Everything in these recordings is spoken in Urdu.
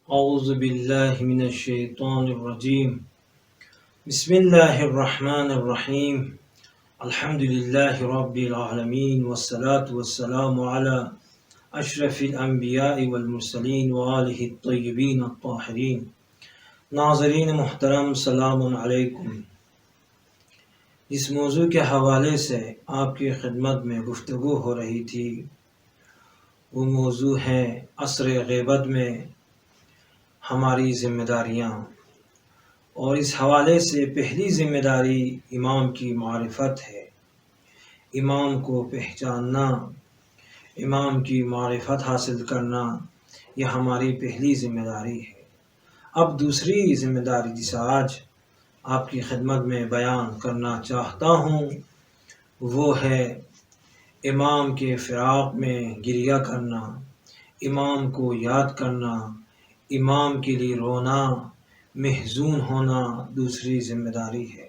اعوذ باللہ من الشیطان الرجیم بسم اللہ الرحمن الرحیم الحمد للہ رب العالمین والصلاة والسلام علی اشرف الانبیاء والمرسلین وآلہ الطیبین الطاہرین۔ ناظرین محترم، السلام علیکم۔ اس موضوع کے حوالے سے آپ کی خدمت میں گفتگو ہو رہی تھی، وہ موضوع ہے عصر غیبت میں ہماری ذمہ داریاں، اور اس حوالے سے پہلی ذمہ داری امام کی معرفت ہے۔ امام کو پہچاننا، امام کی معرفت حاصل کرنا، یہ ہماری پہلی ذمہ داری ہے۔ اب دوسری ذمہ داری جسے آج آپ کی خدمت میں بیان کرنا چاہتا ہوں، وہ ہے امام کے فراق میں گریہ کرنا، امام کو یاد کرنا، امام کے لیے رونا، محزون ہونا دوسری ذمہ داری ہے۔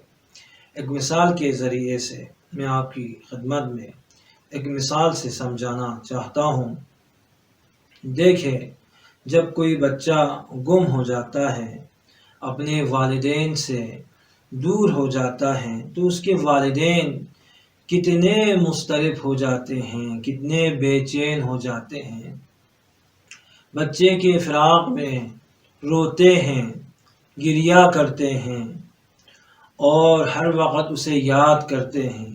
ایک مثال کے ذریعے سے میں آپ کی خدمت میں ایک مثال سے سمجھانا چاہتا ہوں۔ دیکھیں، جب کوئی بچہ گم ہو جاتا ہے، اپنے والدین سے دور ہو جاتا ہے، تو اس کے والدین کتنے مضطرب ہو جاتے ہیں، کتنے بے چین ہو جاتے ہیں، بچے کے فراق میں روتے ہیں، گریہ کرتے ہیں اور ہر وقت اسے یاد کرتے ہیں،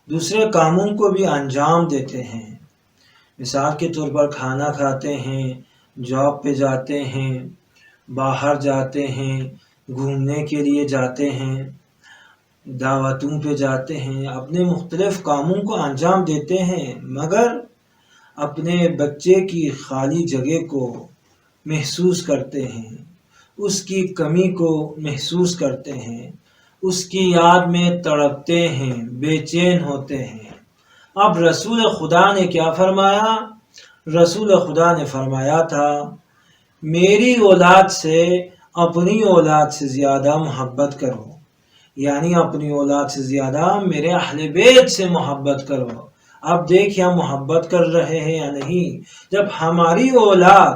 دوسرے کاموں کو بھی انجام دیتے ہیں۔ مثال کے طور پر کھانا کھاتے ہیں، جاب پہ جاتے ہیں، باہر جاتے ہیں، گھومنے کے لیے جاتے ہیں، دعوتوں پہ جاتے ہیں، اپنے مختلف کاموں کو انجام دیتے ہیں، مگر اپنے بچے کی خالی جگہ کو محسوس کرتے ہیں، اس کی کمی کو محسوس کرتے ہیں، اس کی یاد میں تڑپتے ہیں، بے چین ہوتے ہیں۔ اب رسول خدا نے کیا فرمایا؟ رسول خدا نے فرمایا تھا، میری اولاد سے اپنی اولاد سے زیادہ محبت کرو، یعنی اپنی اولاد سے زیادہ میرے اہل بیت سے محبت کرو۔ اب دیکھیں ہم محبت کر رہے ہیں یا نہیں؟ جب ہماری اولاد،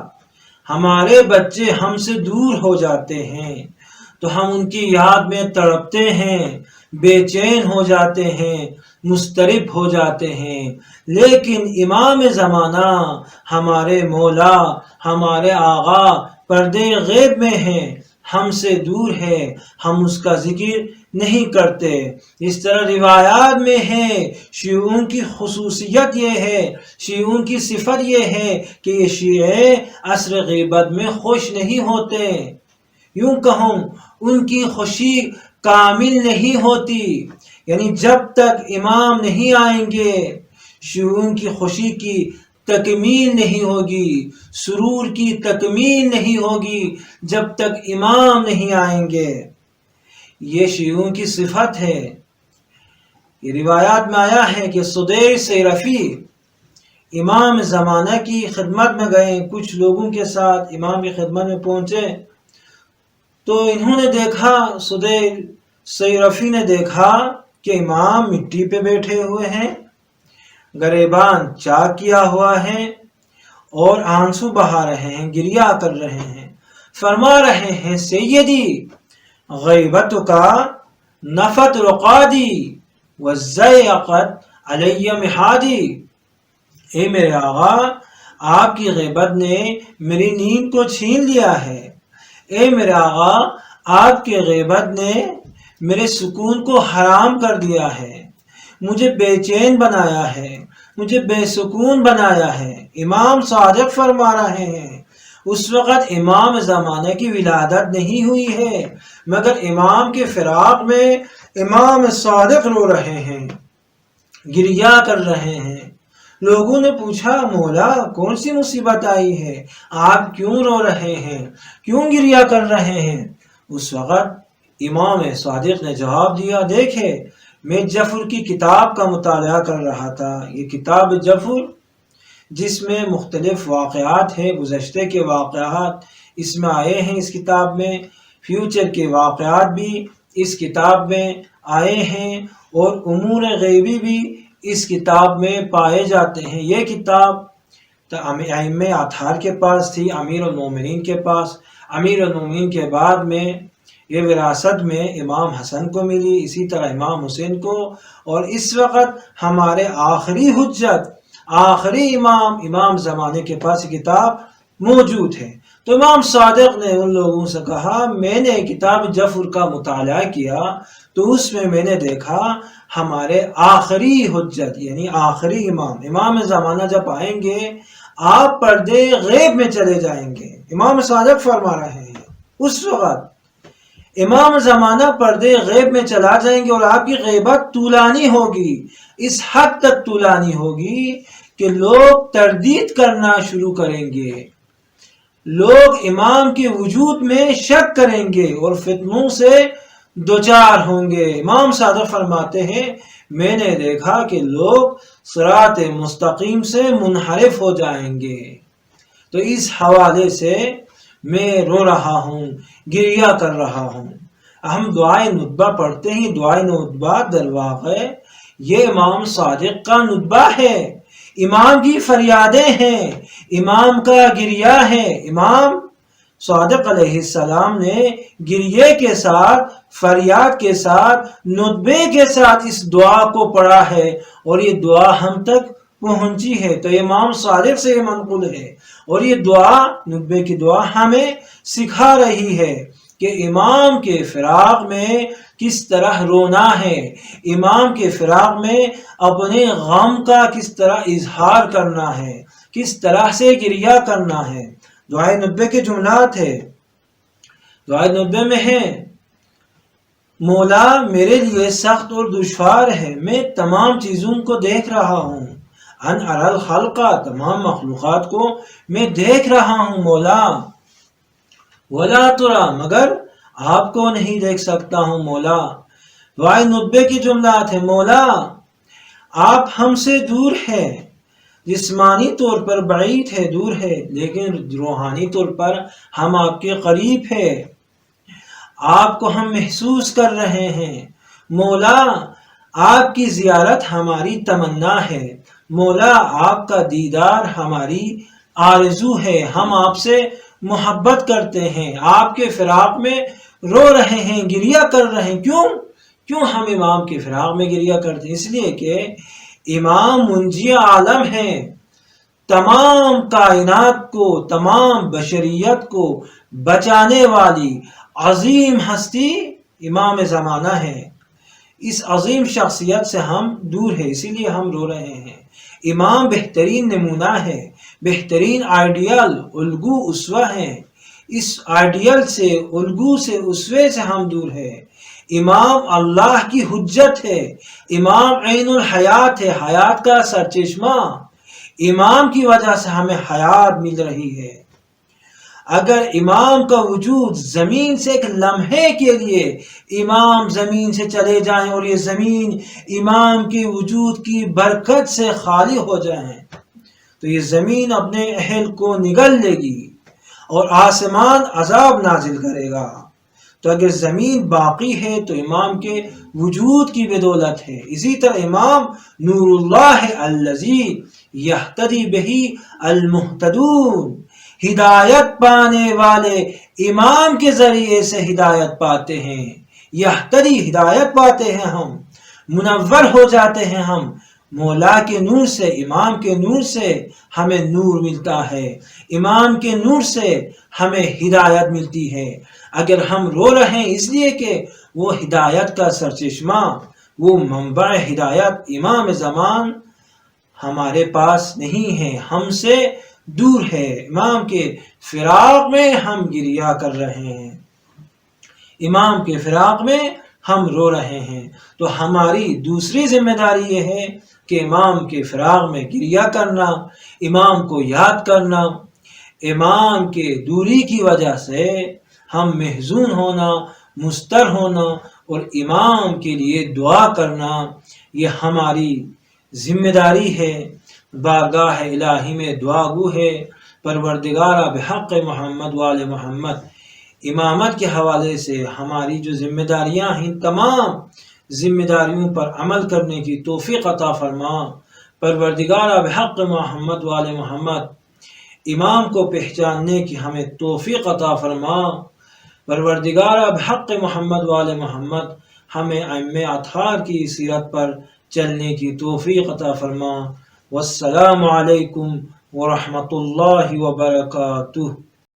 ہمارے بچے ہم سے دور ہو جاتے ہیں تو ہم ان کی یاد میں تڑپتے ہیں، بے چین ہو جاتے ہیں، مضطرب ہو جاتے ہیں۔ لیکن امام زمانہ، ہمارے مولا، ہمارے آقا پردے غیب میں ہیں، ہم سے دور ہے، ہم اس کا ذکر نہیں کرتے۔ اس طرح روایات میں ہے، شیعوں کی خصوصیت یہ ہے، شیعوں کی صفت یہ ہے کہ یہ شیعہ عصر غیبت میں خوش نہیں ہوتے، یوں کہوں ان کی خوشی کامل نہیں ہوتی، یعنی جب تک امام نہیں آئیں گے شیعوں کی خوشی کی تکمیل نہیں ہوگی، سرور کی تکمیل نہیں ہوگی جب تک امام نہیں آئیں گے۔ یہ شیعوں کی صفت ہے۔ یہ روایات میں آیا ہے کہ سدیر سیرفی امام زمانہ کی خدمت میں گئے، کچھ لوگوں کے ساتھ امام کی خدمت میں پہنچے تو انہوں نے دیکھا، سدیر سیرفی نے دیکھا کہ امام مٹی پہ بیٹھے ہوئے ہیں، گریبان چاک کیا ہوا ہے اور آنسو بہا رہے ہیں، گریہ کر رہے ہیں، فرما رہے ہیں، سیدی غیبت کا نفت رقادی وزیقت علی محادی، اے میرے آقا آپ کی غیبت نے میری نیند کو چھین لیا ہے، اے میرے آقا آپ کی غیبت نے میرے سکون کو حرام کر دیا ہے، مجھے بے چین بنایا ہے، مجھے بے سکون بنایا ہے۔ امام صادق فرما رہے ہیں، اس وقت امام زمانے کی ولادت نہیں ہوئی ہے، مگر امام کے فراق میں امام صادق رو رہے ہیں، گریہ کر رہے ہیں۔ لوگوں نے پوچھا، مولا کون سی مصیبت آئی ہے، آپ کیوں رو رہے ہیں، کیوں گریہ کر رہے ہیں؟ اس وقت امام صادق نے جواب دیا، دیکھے میں جفر کی کتاب کا مطالعہ کر رہا تھا، یہ کتاب جفر جس میں مختلف واقعات ہیں، گزشتے کے واقعات اس میں آئے ہیں، اس کتاب میں فیوچر کے واقعات بھی اس کتاب میں آئے ہیں اور امور غیبی بھی اس کتاب میں پائے جاتے ہیں۔ یہ کتاب ائمہ اطہار کے پاس تھی، امیر المومنین کے پاس۔ امیر المومنین کے بعد میں یہ وراثت میں امام حسن کو ملی، اسی طرح امام حسین کو، اور اس وقت ہمارے آخری حجت، آخری امام زمانے کے پاس یہ کتاب موجود ہے۔ تو امام صادق نے ان لوگوں سے کہا، میں نے کتاب جفر کا مطالعہ کیا تو اس میں نے دیکھا ہمارے آخری حجت یعنی آخری امام زمانہ جب آئیں گے آپ پردے غیب میں چلے جائیں گے۔ امام صادق فرما رہے ہیں اس وقت امام زمانہ پردے غیب میں چلا جائیں گے اور آپ کی غیبت طولانی ہوگی، اس حد تک طولانی ہوگی کہ لوگ تردید کرنا شروع کریں گے، لوگ امام کے وجود میں شک کریں گے اور فتنوں سے دوچار ہوں گے۔ امام صادق فرماتے ہیں میں نے دیکھا کہ لوگ صراط مستقیم سے منحرف ہو جائیں گے۔ تو اس حوالے سے میں رو رہا ہوں، گریہ کر رہا ہوں۔ ہم دعائے ندبہ پڑھتے ہیں، دعائے ندبہ در واقع یہ امام صادق کا ندبہ ہے، امام کی فریادیں ہیں، امام کا گریہ ہے۔ امام صادق علیہ السلام نے گریے کے ساتھ، فریاد کے ساتھ، ندبے کے ساتھ اس دعا کو پڑھا ہے اور یہ دعا ہم تک پہنچی ہے۔ تو امام صادق سے یہ منقول ہے اور یہ دعا، ندبے کی دعا ہمیں سکھا رہی ہے کہ امام کے فراق میں کس طرح رونا ہے، امام کے فراق میں اپنے غم کا کس طرح اظہار کرنا ہے، کس طرح سے گریہ کرنا ہے۔ دعائے ندبے کے جملات ہے، دعائے ندبے میں ہے، مولا میرے لیے سخت اور دشوار ہے، میں تمام چیزوں کو دیکھ رہا ہوں، ان ارى الخلق، تمام مخلوقات کو میں دیکھ رہا ہوں مولا، ولا ترى، مگر آپ کو نہیں دیکھ سکتا ہوں مولا۔ دعائے ندبے کی جملات ہے، مولا آپ ہم سے دور ہیں، جسمانی طور پر بعید ہے، دور ہے، لیکن روحانی طور پر ہم آپ کے قریب ہیں، آپ کو ہم محسوس کر رہے ہیں مولا، آپ کی زیارت ہماری تمنا ہے مولا، آپ کا دیدار ہماری آرزو ہے، ہم آپ سے محبت کرتے ہیں، آپ کے فراق میں رو رہے ہیں، گریہ کر رہے ہیں۔ کیوں ہم امام کے فراق میں گریہ کرتے ہیں؟ اس لیے کہ امام منجی عالم ہیں، تمام کائنات کو، تمام بشریت کو بچانے والی عظیم ہستی امام زمانہ ہے۔ اس عظیم شخصیت سے ہم دور ہیں، اسی لیے ہم رو رہے ہیں۔ امام بہترین نمونہ ہے، بہترین آئیڈیل، الگو، اسوہ ہیں، اس آئیڈیل سے، الگو سے، اسوے سے ہم دور ہیں۔ امام اللہ کی حجت ہے، امام عین الحیات ہے، حیات کا سرچشمہ، امام کی وجہ سے ہمیں حیات مل رہی ہے۔ اگر امام کا وجود زمین سے ایک لمحے کے لیے امام زمین سے چلے جائیں اور یہ زمین امام کے وجود کی برکت سے خالی ہو جائیں تو یہ زمین اپنے اہل کو نگل لے گی اور آسمان عذاب نازل کرے گا۔ تو اگر زمین باقی ہے تو امام کے وجود کی بدولت ہے۔ اسی طرح امام نور اللہ الذی یہتدی بہ المہتدون، ہدایت پانے والے امام کے ذریعے سے ہدایت پاتے ہیں، یہتدی، ہدایت پاتے ہیں ہم، منور ہو جاتے ہیں ہم، مولا کے نور سے، امام کے نور سے ہمیں نور ملتا ہے، امام کے نور سے ہمیں ہدایت ملتی ہے۔ اگر ہم رو رہے ہیں اس لیے کہ وہ ہدایت کا سرچشمہ، وہ منبع ہدایت امام زمان ہمارے پاس نہیں ہے، ہم سے دور ہے، امام کے فراق میں ہم گریہ کر رہے ہیں، امام کے فراق میں ہم رو رہے ہیں۔ تو ہماری دوسری ذمہ داری یہ ہے کہ امام کے فراق میں گریہ کرنا، امام کو یاد کرنا، امام کے دوری کی وجہ سے ہم محزون ہونا، مضطر ہونا اور امام کے لیے دعا کرنا، یہ ہماری ذمہ داری ہے۔ بارگاہ الہی میں دعا گو ہے، پروردگارہ بحق محمد وآل محمد، امامت کے حوالے سے ہماری جو ذمہ داریاں ہیں تمام ذمہ داریوں پر عمل کرنے کی توفیق عطا فرما۔ پروردگارہ بحق محمد وآل محمد امام کو پہچاننے کی ہمیں توفیق عطا فرما۔ پروردگار اب حق محمد وال محمد ہمیں ائمہ اطہار کی سیرت پر چلنے کی توفیق عطا فرما۔ والسلام علیکم ورحمۃ اللہ وبرکاتہ۔